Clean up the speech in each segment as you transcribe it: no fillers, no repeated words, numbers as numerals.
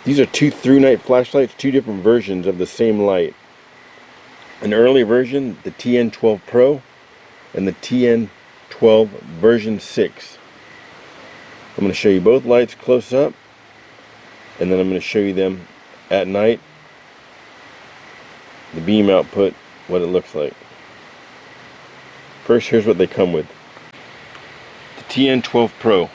These are two ThruNite flashlights, two different versions of the same light. An early version, the TN12 Pro, and the TN12 version 6. I'm going to show you both lights close up, and then I'm going to show you them at night, the beam output, what it looks like. First, here's what they come with. The TN12 Pro.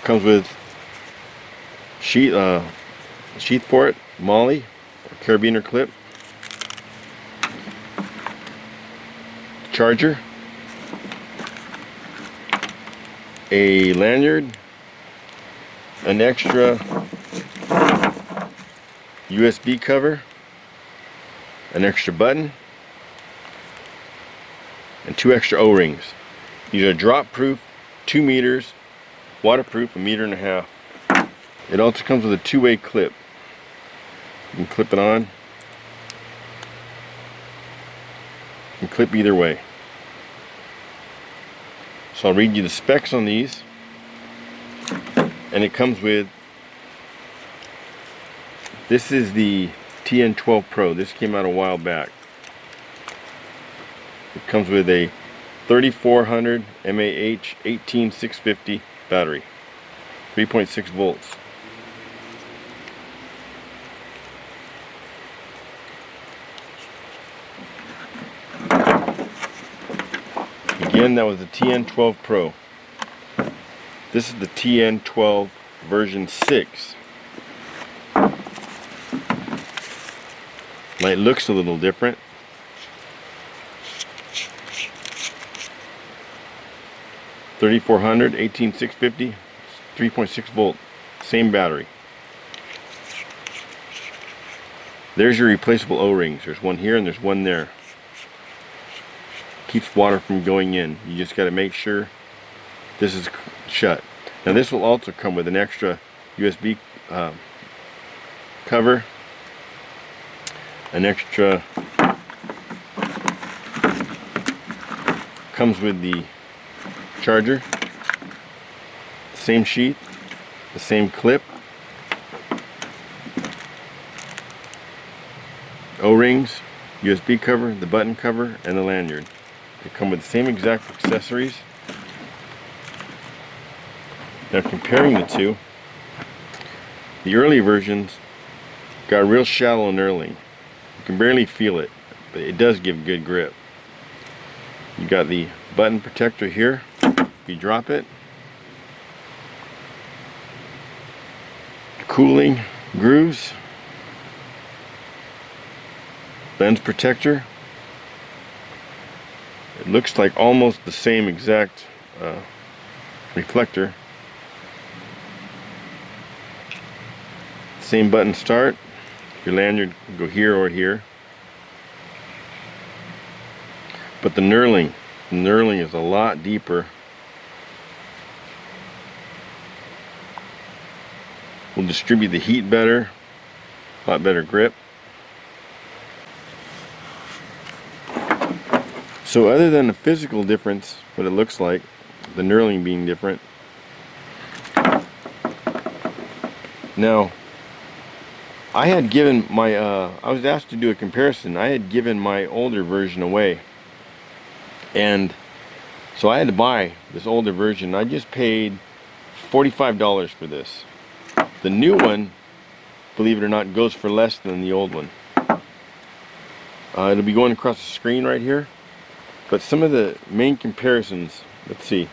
Comes with sheath for it, molly, or carabiner clip, charger, a lanyard, an extra USB cover, an extra button, and two extra O-rings. These are drop proof, 2 meters, waterproof, 1.5 meters. It also comes with a two-way clip. You can clip it on. You can clip either way. So I'll read you the specs on these. And it comes with, this is the TN12 Pro. This came out a while back. It comes with a 3400 mAh 18650 battery, 3.6 volts. Again, that was the TN12 Pro. This is the TN12 version 6. Light looks a little different. $3,400, 18650, 3.6 volt, same battery. There's your replaceable O-rings. There's one here and there's one there. Keeps water from going in. You just got to make sure this is shut. Now this will also come with an extra USB cover, an extra, comes with the charger, same sheath, the same clip, O-rings, USB cover, the button cover, and the lanyard. They come with the same exact accessories. Now comparing the two, the early versions got real shallow knurling. You can barely feel it, but it does give good grip. You got the button protector here. If you drop it, cooling grooves, lens protector. It looks like almost the same exact reflector. Same button start. Your lanyard can go here or here. But the knurling is a lot deeper. Will distribute the heat better, a lot better grip. So other than the physical difference, what it looks like, the knurling being different. Now, I had given my, I was asked to do a comparison. I had given my older version away. And so I had to buy this older version. I just paid $45 for this. The new one, believe it or not, goes for less than the old one. It'll be going across the screen right here. But some of the main comparisons, let's see,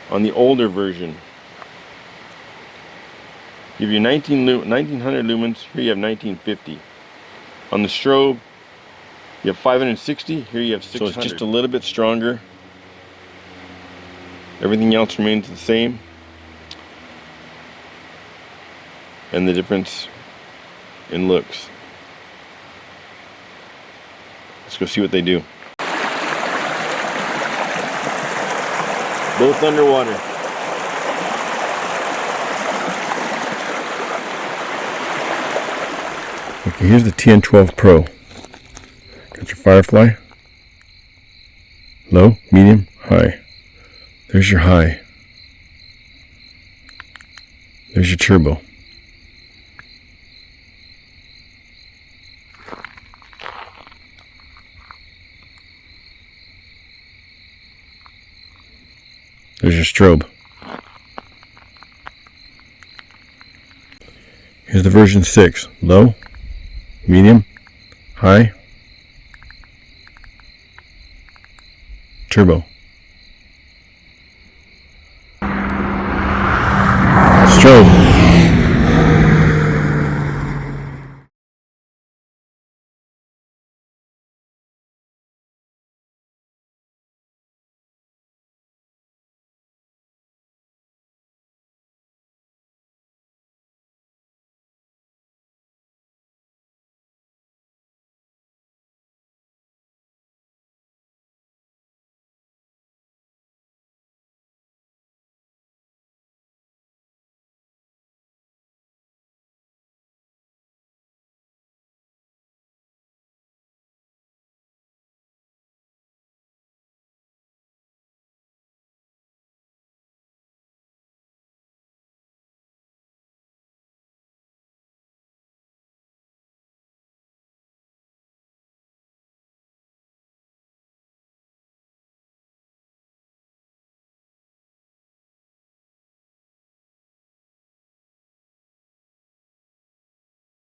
on the older version, you have your 1900 lumens, here you have 1950. On the strobe, you have 560, here you have 600. So it's just a little bit stronger. Everything else remains the same. And the difference in looks. Let's go see what they do. Both underwater. Okay, here's the TN12 Pro. Got your firefly. Low, medium, high. There's your high. There's your turbo. There's your strobe. Here's the version 6. Low, medium, high, turbo. Strobe.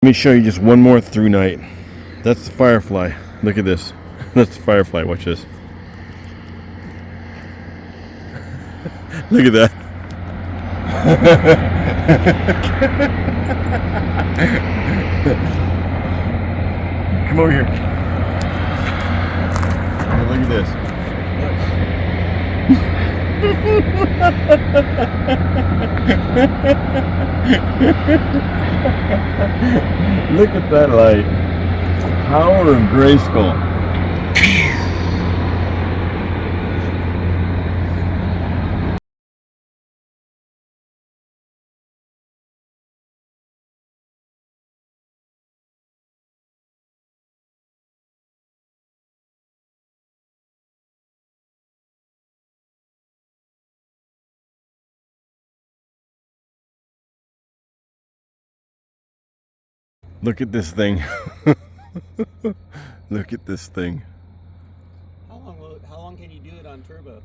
Let me show you just one more ThruNite. That's the Firefly. Look at this. That's the Firefly. Watch this. Look at that. Come over here. Now look at this. Look at that light. Power of Grayskull. Look at this thing. Look at this thing. How long can you do it on turbo?